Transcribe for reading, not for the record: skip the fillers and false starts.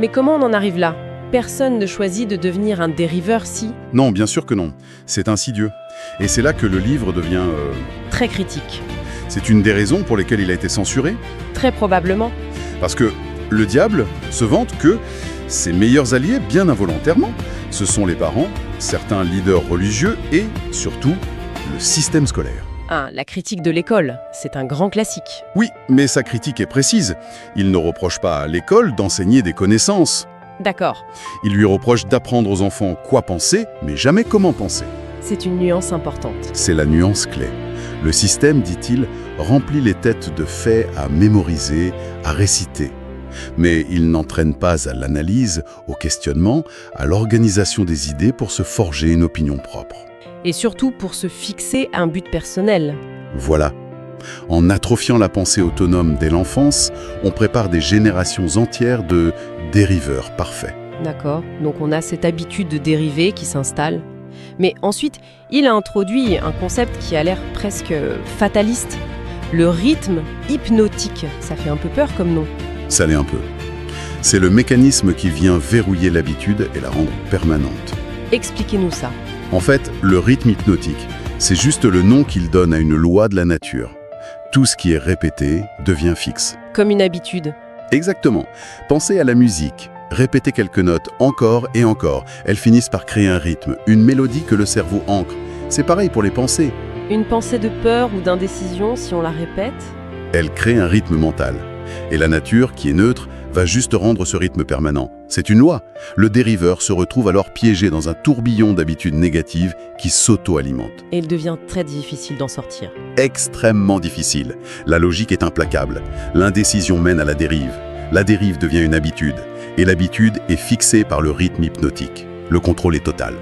Mais comment on en arrive là? Personne ne choisit de devenir un dériveur si... Non, bien sûr que non. C'est insidieux. Et c'est là que le livre devient... Très critique. C'est une des raisons pour lesquelles il a été censuré. Très probablement. Parce que le diable se vante que ses meilleurs alliés, bien involontairement, ce sont les parents, certains leaders religieux et, surtout, le système scolaire. Ah, la critique de l'école, c'est un grand classique. Oui, mais sa critique est précise. Il ne reproche pas à l'école d'enseigner des connaissances. D'accord. Il lui reproche d'apprendre aux enfants quoi penser, mais jamais comment penser. C'est une nuance importante. C'est la nuance clé. Le système, dit-il, remplit les têtes de faits à mémoriser, à réciter. Mais il n'entraîne pas à l'analyse, au questionnement, à l'organisation des idées pour se forger une opinion propre. Et surtout pour se fixer un but personnel. Voilà. En atrophiant la pensée autonome dès l'enfance, on prépare des générations entières de dériveurs parfaits. D'accord. Donc on a cette habitude de dériver qui s'installe. Mais ensuite, il a introduit un concept qui a l'air presque fataliste. Le rythme hypnotique. Ça fait un peu peur comme nom. Ça l'est un peu. C'est le mécanisme qui vient verrouiller l'habitude et la rendre permanente. Expliquez-nous ça. En fait, le rythme hypnotique, c'est juste le nom qu'il donne à une loi de la nature. Tout ce qui est répété devient fixe. Comme une habitude. Exactement. Pensez à la musique. Répétez quelques notes encore et encore. Elles finissent par créer un rythme, une mélodie que le cerveau ancre. C'est pareil pour les pensées. Une pensée de peur ou d'indécision, si on la répète? Elles créent un rythme mental. Et la nature, qui est neutre, va juste rendre ce rythme permanent. C'est une loi. Le dériveur se retrouve alors piégé dans un tourbillon d'habitudes négatives qui s'auto-alimentent. Et il devient très difficile d'en sortir. Extrêmement difficile. La logique est implacable. L'indécision mène à la dérive. La dérive devient une habitude. Et l'habitude est fixée par le rythme hypnotique. Le contrôle est total.